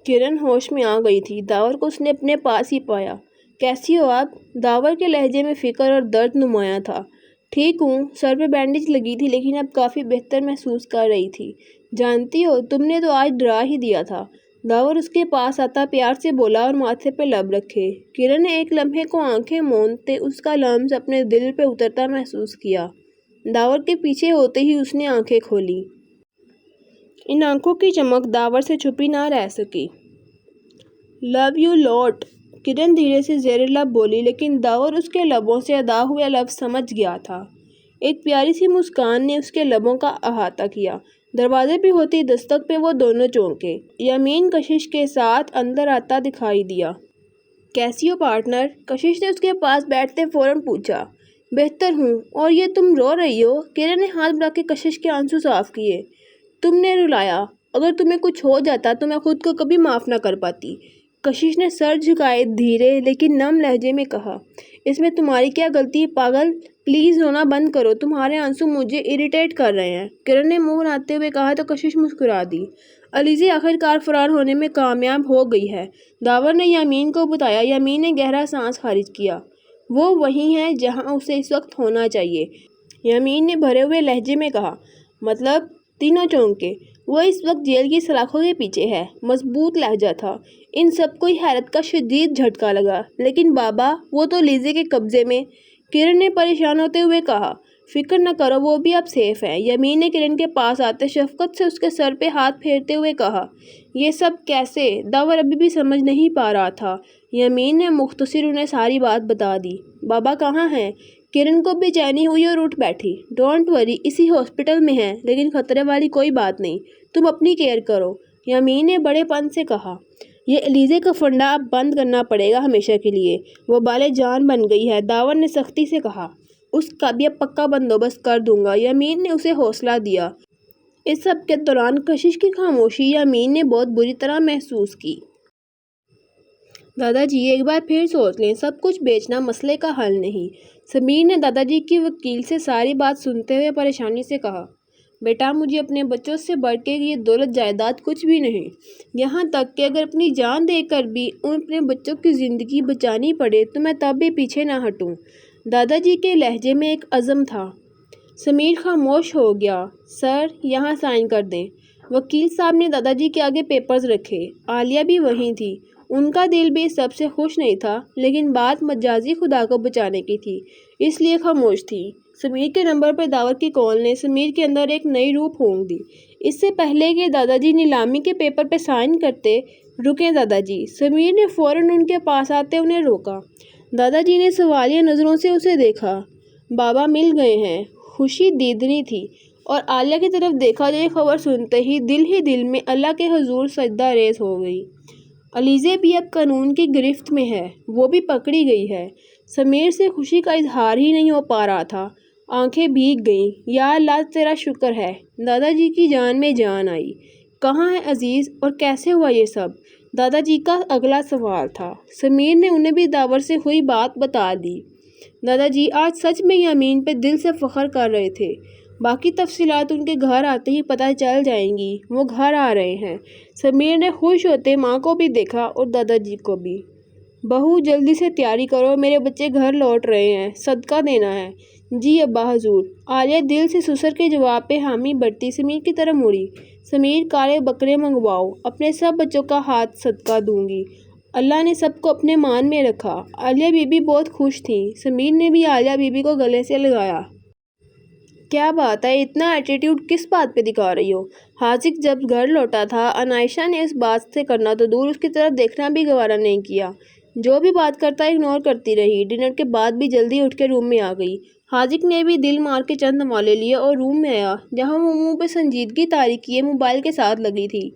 کرن ہوش میں آ گئی تھی۔ داور کو اس نے اپنے پاس ہی پایا۔ کیسی ہو آپ؟ داور کے لہجے میں فکر اور درد نمایاں تھا۔ ٹھیک ہوں، سر پہ بینڈیج لگی تھی لیکن اب کافی بہتر محسوس کر رہی تھی۔ جانتی ہو تم نے تو آج ڈرا ہی دیا تھا۔ داور اس کے پاس آتا پیار سے بولا اور ماتھے پہ لب رکھے۔ کرن نے ایک لمحے کو آنکھیں موندتے اس کا لمس اپنے دل پہ اترتا محسوس کیا۔ داور کے پیچھے ہوتے ہی اس نے آنکھیں کھولیں۔ ان آنکھوں کی چمک داور سے چھپی نہ رہ سکی۔ لو یو لاٹ، کرن دھیرے سے زیر لب بولی لیکن داور اس کے لبوں سے ادا ہوئے لفظ سمجھ گیا تھا۔ ایک پیاری سی مسکان نے اس کے لبوں کا احاطہ کیا۔ دروازے پہ ہوتی دستک پہ وہ دونوں چونکے۔ یمین کشش کے ساتھ اندر آتا دکھائی دیا۔ کیسی ہو پارٹنر؟ کشش نے اس کے پاس بیٹھتے فوراً پوچھا۔ بہتر ہوں، اور یہ تم رو رہی ہو؟ کرن نے ہاتھ بڑھا کے کشش کے آنسو صاف کیے۔ تم نے رلایا، اگر تمہیں کچھ ہو جاتا تو میں خود کو کبھی معاف نہ کر پاتی۔ کشش نے سر جھکائے دھیرے لیکن نم لہجے میں کہا۔ اس میں تمہاری کیا غلطی پاگل؟ پلیز رونا بند کرو، تمہارے آنسو مجھے اریٹیٹ کر رہے ہیں۔ کرن نے منہ بناتے ہوئے کہا تو کشش مسکرا دی۔ علیزی آخر کار فرار ہونے میں کامیاب ہو گئی ہے، داور نے یمین کو بتایا۔ یمین نے گہرا سانس خارج کیا۔ وہ وہیں ہے جہاں اسے اس وقت ہونا چاہیے، یمین نے بھرے ہوئے لہجے میں کہا۔ مطلب؟ تینوں چونکے۔ وہ اس وقت جیل کی سلاخوں کے پیچھے ہے، مضبوط لہجہ تھا۔ ان سب کو حیرت کا شدید جھٹکا لگا۔ لیکن بابا، وہ تو لیزے کے قبضے میں، کرن نے پریشان ہوتے ہوئے کہا۔ فکر نہ کرو، وہ بھی اب سیف ہے، یمین نے کرن کے پاس آتے شفقت سے اس کے سر پہ ہاتھ پھیرتے ہوئے کہا۔ یہ سب کیسے؟ داور ابھی بھی سمجھ نہیں پا رہا تھا۔ یمین نے مختصر انہیں ساری بات بتا دی۔ بابا کہاں ہیں؟ کرن کو بے چینی ہوئی اور اٹھ بیٹھی۔ ڈونٹ وری، اسی ہاسپٹل میں ہیں، لیکن خطرے والی کوئی بات نہیں، تم اپنی کیئر کرو، یمین نے بڑے پن سے کہا۔ یہ علیزے کا فنڈا اب بند کرنا پڑے گا ہمیشہ کے لیے، وہ بالے جان بن گئی ہے، داور نے سختی سے کہا۔ اس کا بھی اب پکا بندوبست کر دوں گا، یمین نے اسے حوصلہ دیا۔ اس سب کے دوران کشش کی خاموشی یمین نے بہت بری طرح محسوس کی۔ دادا جی ایک بار پھر سوچ لیں، سب کچھ بیچنا مسئلے کا حل نہیں، سمیر نے دادا جی کی وکیل سے ساری بات سنتے ہوئے پریشانی سے کہا۔ بیٹا، مجھے اپنے بچوں سے بڑھ کے یہ دولت جائیداد کچھ بھی نہیں، یہاں تک کہ اگر اپنی جان دے کر بھی ان اپنے بچوں کی زندگی بچانی پڑے تو میں تب بھی پیچھے نہ ہٹوں۔ دادا جی کے لہجے میں ایک عزم تھا۔ سمیر خاموش ہو گیا۔ سر، یہاں سائن کر دیں۔ وکیل صاحب نے دادا جی کے آگے پیپرز رکھے۔ عالیہ بھی وہیں تھی۔ ان کا دل بھی اس سب سے خوش نہیں تھا، لیکن بات مجازی خدا کو بچانے کی تھی، اس لیے خاموش تھی۔ سمیر کے نمبر پر داور کی کال نے سمیر کے اندر ایک نئی روح پھونک دی۔ اس سے پہلے کہ دادا جی نیلامی کے پیپر پہ سائن کرتے، رکیں دادا جی، سمیر نے فوراً ان کے پاس آتے انہیں روکا۔ دادا جی نے سوالیہ نظروں سے اسے دیکھا۔ بابا مل گئے ہیں، خوشی دیدنی تھی، اور عالیہ کی طرف دیکھا جو یہ خبر سنتے ہی دل میں اللہ کے حضور سجدہ ریز ہو گئی۔ علیزے بھی اب قانون کی گرفت میں ہے، وہ بھی پکڑی گئی ہے۔ سمیر سے خوشی کا اظہار ہی نہیں ہو پا رہا تھا، آنکھیں بھیگ گئیں۔ یا اللہ تیرا شکر ہے، دادا جی کی جان میں جان آئی۔ کہاں ہے عزیز، اور کیسے ہوا یہ سب؟ دادا جی کا اگلا سوال تھا۔ سمیر نے انہیں بھی داور سے ہوئی بات بتا دی۔ دادا جی آج سچ میں یمین پہ دل سے فخر کر رہے تھے، باقی تفصیلات ان کے گھر آتے ہی پتہ چل جائیں گی، وہ گھر آ رہے ہیں۔ سمیر نے خوش ہوتے ماں کو بھی دیکھا اور دادا جی کو بھی۔ بہو جلدی سے تیاری کرو، میرے بچے گھر لوٹ رہے ہیں، صدقہ دینا ہے۔ جی ابا حضور، عالیہ دل سے سسر کے جواب پہ حامی بھرتی سمیر کی طرف مڑی۔ سمیر کالے بکرے منگواؤ، اپنے سب بچوں کا ہاتھ صدقہ دوں گی، اللہ نے سب کو اپنے مان میں رکھا۔ عالیہ بی بی بہت خوش تھیں، سمیر نے بھی عالیہ بی بی کو گلے سے لگایا۔ کیا بات ہے، اتنا ایٹیٹیوڈ کس بات پہ دکھا رہی ہو؟ حاذق جب گھر لوٹا تھا، عنائشہ نے اس بات سے کرنا تو دور اس کی طرف دیکھنا بھی گوارا نہیں کیا، جو بھی بات کرتا اگنور کرتی رہی۔ ڈنر کے بعد بھی جلدی اٹھ کے روم میں آ گئی۔ حاذق نے بھی دل مار کے چند نوالے لیے اور روم میں آیا، جہاں وہ منہ پہ سنجیدگی طاری کیے موبائل کے ساتھ لگی تھی۔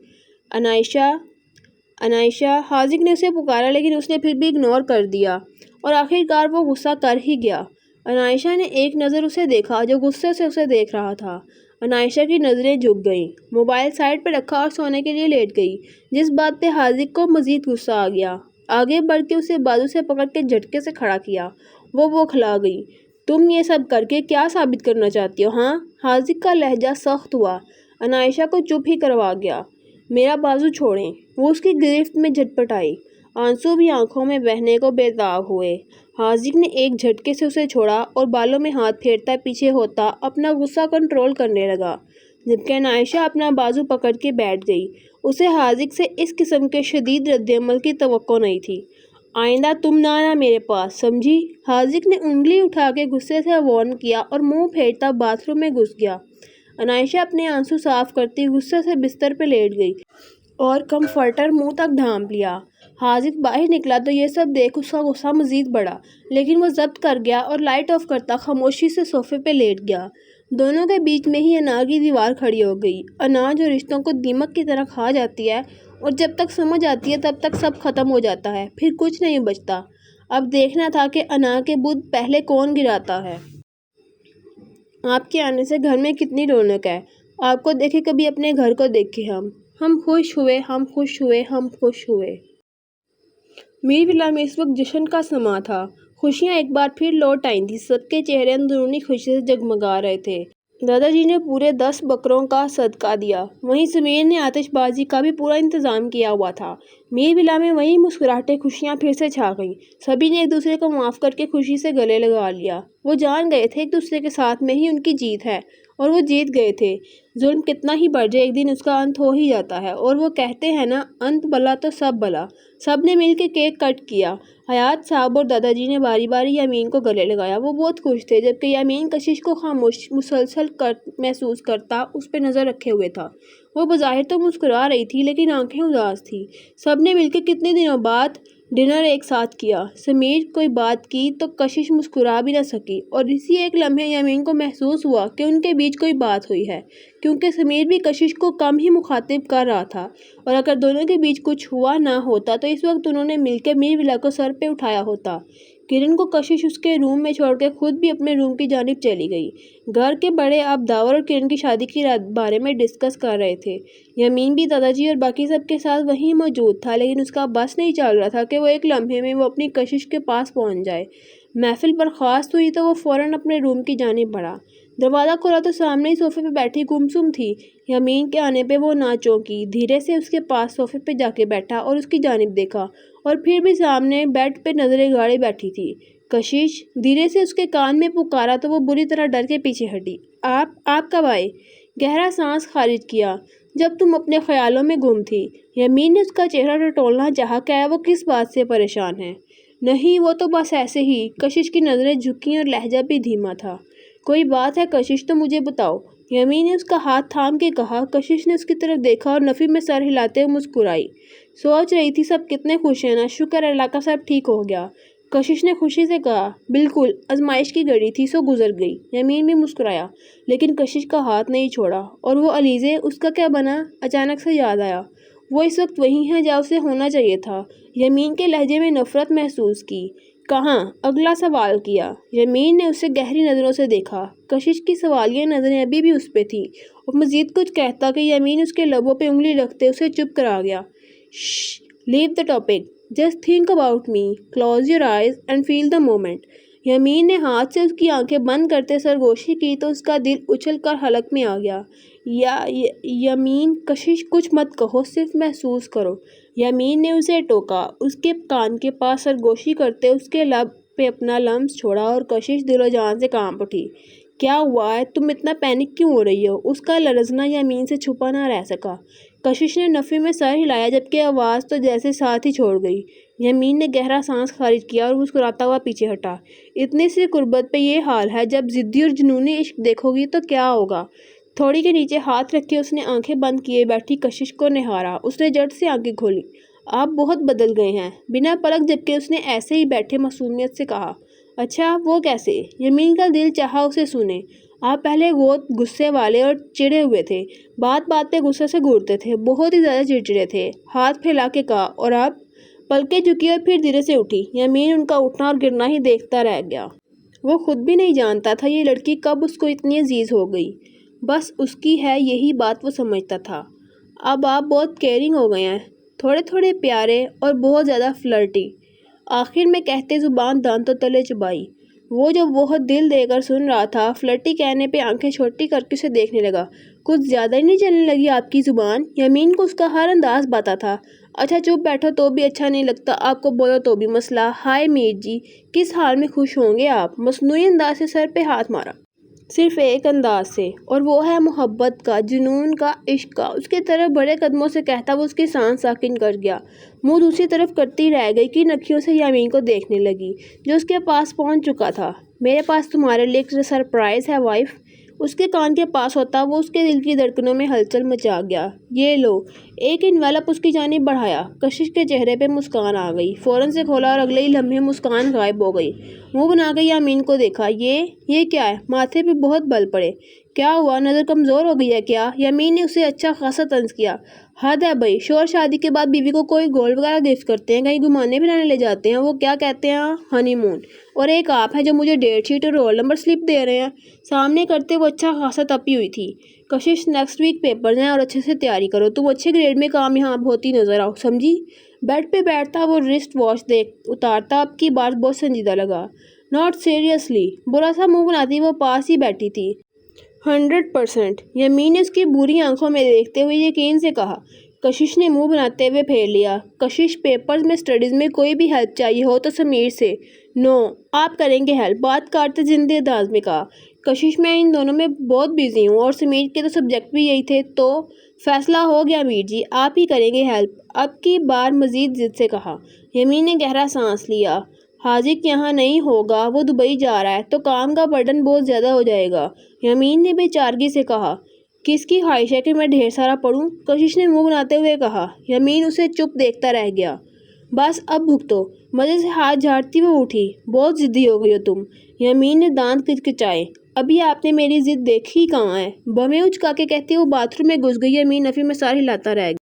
عنائشہ، عنائشہ، حاذق نے اسے پکارا لیکن اس نے پھر بھی اگنور کر دیا، اور آخر کار وہ غصہ کر ہی گیا۔ عنائشہ نے ایک نظر اسے دیکھا جو غصے سے اسے دیکھ رہا تھا۔ عنائشہ کی نظریں جھک گئیں، موبائل سائڈ پہ رکھا اور سونے کے لیے لیٹ گئی، جس بات پہ حاذق کو مزید غصہ آ گیا۔ آگے بڑھ کے اسے بازو سے پکڑ کے جھٹکے سے کھڑا کیا۔ وہ بوکھلا گئی۔ تم یہ سب کر کے کیا ثابت کرنا چاہتی ہو ہاں؟ حاذق کا لہجہ سخت ہوا۔ عنائشہ کو چپ ہی کروا گیا۔ میرا بازو چھوڑیں۔ وہ اس کی گرفت میں جھٹپٹ آئی۔ آنسو بھی آنکھوں میں بہنے کو بےتاب ہوئے۔ حاذق نے ایک جھٹکے سے اسے چھوڑا اور بالوں میں ہاتھ پھیرتا پیچھے ہوتا اپنا غصہ کنٹرول کرنے لگا، جبکہ عنائشہ اپنا بازو پکڑ کے بیٹھ گئی۔ اسے حاذق سے اس قسم کے شدید رد عمل کی توقع نہیں تھی۔ آئندہ تم نہ آنا میرے پاس، سمجھی؟ حاذق نے انگلی اٹھا کے غصے سے وارن کیا اور منہ پھیرتا باتھ روم میں گھس گیا۔ عنائشہ اپنے آنسو صاف کرتی غصے سے بستر پہ لیٹ گئی اور کمفرٹر منہ تک ڈھانپ لیا۔ حاذق باہر نکلا تو یہ سب دیکھ اس کا غصہ مزید بڑھا، لیکن وہ ضبط کر گیا اور لائٹ آف کرتا خاموشی سے صوفے پہ لیٹ گیا۔ دونوں کے بیچ میں ہی انا کی دیوار کھڑی ہو گئی، انا جو رشتوں کو دیمک کی طرح کھا جاتی ہے اور جب تک سمجھ آتی ہے تب تک سب ختم ہو جاتا ہے، پھر کچھ نہیں بچتا۔ اب دیکھنا تھا کہ انا کے بت پہلے کون گراتا ہے۔ آپ کے آنے سے گھر میں کتنی رونق ہے، آپ کو دیکھے کبھی اپنے گھر کو دیکھے ہم خوش ہوئے، ہم خوش ہوئے، ہم خوش ہوئے۔ میر ولا میں اس وقت جشن کا سماں تھا۔ خوشیاں ایک بار پھر لوٹ آئی تھیں، سب کے چہرے اندرونی خوشی سے جگمگا رہے تھے۔ دادا جی نے پورے 10 بکروں کا صدقہ دیا، وہیں سمیر نے آتش بازی کا بھی پورا انتظام کیا ہوا تھا۔ میر ولا میں وہیں مسکراہٹیں خوشیاں پھر سے چھا گئیں، سبھی نے ایک دوسرے کو معاف کر کے خوشی سے گلے لگا لیا۔ وہ جان گئے تھے ایک دوسرے کے ساتھ میں ہی ان کی جیت ہے، اور وہ جیت گئے تھے۔ ظلم کتنا ہی بڑھ جائے ایک دن اس کا انت ہو ہی جاتا ہے، اور وہ کہتے ہیں نا، انت بلا تو سب بلا۔ سب نے مل کے کیک کٹ کیا۔ حیات صاحب اور دادا جی نے باری باری یامین کو گلے لگایا۔ وہ بہت خوش تھے، جبکہ یامین کشش کو خاموش مسلسل محسوس کرتا اس پہ نظر رکھے ہوئے تھا۔ وہ بظاہر تو مسکرا رہی تھی، لیکن آنکھیں اداس تھیں۔ سب نے مل کے کتنے دنوں بعد ڈنر ایک ساتھ کیا۔ سمیر کوئی بات کی تو کشش مسکرا بھی نہ سکی، اور اسی ایک لمحے یامین کو محسوس ہوا کہ ان کے بیچ کوئی بات ہوئی ہے، کیونکہ سمیر بھی کشش کو کم ہی مخاطب کر رہا تھا، اور اگر دونوں کے بیچ کچھ ہوا نہ ہوتا تو اس وقت انہوں نے مل کے میر ولا کو سر پہ اٹھایا ہوتا۔ کرن کو کشش اس کے روم میں چھوڑ کے خود بھی اپنے روم کی جانب چلی گئی۔ گھر کے بڑے اب داور اور کرن کی شادی کے بارے میں ڈسکس کر رہے تھے۔ یامین بھی دادا جی اور باقی سب کے ساتھ وہیں موجود تھا، لیکن اس کا بس نہیں چل رہا تھا کہ وہ ایک لمحے میں وہ اپنی کشش کے پاس پہنچ جائے۔ محفل برخاست ہوئی تو وہ فوراً اپنے روم کی جانب بڑھا۔ دروازہ کھولا تو سامنے ہی صوفے پہ بیٹھی گمسم تھی۔ یامین کے آنے پہ وہ نہ چونکی، دھیرے سے اس کے پاس صوفے پہ جا کے بیٹھا اور اس کی جانب دیکھا، اور پھر بھی سامنے بیڈ پہ نظریں گاڑے بیٹھی تھی۔ کشش دھیرے سے اس کے کان میں پکارا تو وہ بری طرح ڈر کے پیچھے ہٹی۔ آپ کب آئے؟ گہرا سانس خارج کیا۔ جب تم اپنے خیالوں میں گم تھی۔ یامین نے اس کا چہرہ ٹٹولنا چاہا، کیا وہ کس بات سے پریشان ہے؟ نہیں، وہ تو بس ایسے ہی۔ کشش کی نظریں جھکیں اور لہجہ بھی دھیما تھا۔ کوئی بات ہے کشش تو مجھے بتاؤ، یامین نے اس کا ہاتھ تھام کے کہا۔ کشش نے اس کی طرف دیکھا اور نفی میں سر ہلاتے ہوئے مسکرائی۔ سوچ رہی تھی سب کتنے خوش ہیں نا، شکر اللہ کا سب ٹھیک ہو گیا۔ کشش نے خوشی سے کہا۔ بالکل، آزمائش کی گھڑی تھی سو گزر گئی۔ یامین بھی مسکرایا، لیکن کشش کا ہاتھ نہیں چھوڑا۔ اور وہ علیزے، اس کا کیا بنا؟ اچانک سے یاد آیا۔ وہ اس وقت وہیں ہے جہاں اسے ہونا چاہیے تھا۔ یامین کے لہجے میں نفرت محسوس کی۔ کہاں؟ اگلا سوال کیا۔ یامین نے اسے گہری نظروں سے دیکھا۔ کشش کی سوالیہ نظریں ابھی بھی اس پہ تھیں، اور مزید کچھ کہتا کہ یامین اس کے لبوں پہ انگلی رکھتے اسے چپ کرا گیا۔ Shh, leave the topic, just think about me, close your eyes and feel the moment. Yamin نے ہاتھ سے اس کی آنکھیں بند کرتے سرگوشی کی تو اس کا دل اچھل کر حلق میں آ گیا۔ یامین، کشش کچھ مت کہو، صرف محسوس کرو۔ یامین نے اسے ٹوکا، اس کے کان کے پاس سرگوشی کرتے اس کے لب پہ اپنا لمس چھوڑا، اور کشش دل و جان سے کانپ اٹھی۔ کیا ہوا ہے؟ تم اتنا پینک کیوں ہو رہی ہو؟ اس کا لرزنا یامین سے چھپا نہ رہ سکا۔ کشش نے نفی میں سر ہلایا، جبکہ آواز تو جیسے ساتھ ہی چھوڑ گئی۔ یامین نے گہرا سانس خارج کیا اور مسکراتا ہوا پیچھے ہٹا۔ اتنی سی قربت پہ یہ حال ہے، جب ضدی اور جنونی عشق دیکھو گی تو کیا ہوگا؟ تھوڑی کے نیچے ہاتھ رکھے اس نے آنکھیں بند کیے بیٹھی کشش کو نہارا۔ اس نے جھٹ سے آنکھیں کھولی۔ آپ بہت بدل گئے ہیں، بنا پلک جھپکے اس نے ایسے ہی بیٹھے معصومیت سے کہا۔ اچھا، وہ کیسے؟ یامین کا دل چاہا اسے سنے۔ آپ پہلے بہت غصے والے اور چڑے ہوئے تھے، بات بات پہ غصے سے گھورتے تھے، بہت ہی زیادہ چڑچڑے تھے۔ ہاتھ پھیلا کے کہا۔ اور اب؟ پلکیں جھکی اور پھر دھیرے سے اٹھی۔ یامین ان کا اٹھنا اور گرنا ہی دیکھتا رہ گیا۔ وہ خود بھی نہیں جانتا تھا یہ لڑکی کب اس کو اتنی عزیز ہو گئی۔ بس اس کی ہے یہی بات وہ سمجھتا تھا۔ اب آپ بہت کیئرنگ ہو گئے ہیں، تھوڑے تھوڑے پیارے اور بہت زیادہ فلرٹی۔ آخر میں کہتے زبان دانتوں تلے چبائی۔ وہ جو بہت دل دے کر سن رہا تھا، فلرٹی کہنے پہ آنکھیں چھوٹی کر کے اسے دیکھنے لگا۔ کچھ زیادہ ہی نہیں چلنے لگی آپ کی زبان؟ یامین کو اس کا ہر انداز باتا تھا۔ اچھا چپ بیٹھو تو بھی اچھا نہیں لگتا، آپ کو بولو تو بھی مسئلہ۔ ہائے میر جی، کس حال میں خوش ہوں گے آپ؟ مصنوعی انداز سے سر پہ ہاتھ مارا۔ صرف ایک انداز سے، اور وہ ہے محبت کا، جنون کا، عشق کا۔ اس کی طرف بڑے قدموں سے کہتا وہ اس کی سانس ساکن کر گیا۔ منہ دوسری طرف کرتی رہ گئی، کن اکھیوں سے یامین کو دیکھنے لگی جو اس کے پاس پہنچ چکا تھا۔ میرے پاس تمہارے لیے ایک سرپرائز ہے وائف۔ اس کے کان کے پاس ہوتا وہ اس کے دل کی دھڑکنوں میں ہلچل مچا گیا۔ یہ لو۔ ایک انویلپ اس کی جانب بڑھایا۔ کشش کے چہرے پہ مسکان آ گئی، فوراً سے کھولا اور اگلے ہی لمحے مسکان غائب ہو گئی۔ منہ بنا کے یامین کو دیکھا۔ یہ کیا ہے؟ ماتھے پہ بہت بل پڑے۔ کیا ہوا؟ نظر کمزور ہو گئی ہے کیا؟ یامین نے اسے اچھا خاصا طنز کیا۔ حد ہے بھائی، شوہر شادی کے بعد بیوی کو کوئی گولڈ وغیرہ گفٹ کرتے ہیں، کہیں گھمانے پھرانے لے جاتے ہیں، وہ کیا کہتے ہیں، ہنی مون، اور ایک آپ ہیں جو مجھے ڈیٹ شیٹ اور رول نمبر سلپ دے رہے ہیں۔ سامنے کرتے وہ اچھا خاصا تپی ہوئی تھی۔ کشش نیکسٹ ویک پیپرز ہیں اور اچھے سے تیاری کرو، تم اچھے گریڈ میں کامیاب ہوتی نظر آؤ، سمجھی؟ بیڈ پہ بیٹھتا وہ رسٹ واچ اتارتا، اب کی بات بہت سنجیدہ لگا۔ Not seriously. برا سا منہ بناتی وہ پاس ہی بیٹھی تھی۔ 100%۔ یمین نے اس کی بری آنکھوں میں دیکھتے ہوئے یقین سے کہا۔ کشش نے منہ بناتے ہوئے پھیر لیا۔ کشش، پیپرز میں اسٹڈیز میں کوئی بھی ہیلپ چاہیے ہو تو سمیر سے۔ نو، آپ کریں گے ہیلپ، بات کاٹتے زندہ انداز میں کہا۔ کشش، میں ان دنوں میں بہت بزی ہوں، اور سمیر کے تو سبجیکٹ بھی یہی تھے، تو فیصلہ ہو گیا میر جی، آپ ہی کریں گے ہیلپ، اب کی بار مزید ضد سے کہا۔ یمین نے گہرا سانس لیا۔ حاذق یہاں نہیں ہوگا، وہ دبئی جا رہا ہے، تو کام کا برڈن بہت زیادہ ہو جائے گا۔ یمین نے بے چارگی سے کہا۔ کس کی خواہش ہے کہ میں ڈھیر سارا پڑھوں؟ کشش نے منہ بناتے ہوئے کہا۔ یمین اسے چپ دیکھتا رہ گیا۔ بس اب بھگتو۔ مزے سے ہاتھ جھاڑتی وہ اٹھی۔ بہت ضدی ہو گئی ہو تم۔ یمین نے دانت کچکچائے۔ ابھی آپ نے میری ضد دیکھی کہاں ہے؟ بویں اچکا کے کہتی وہ باتھ روم میں گھس گئی۔ یمین نفی میں سر ہلاتا رہ گیا۔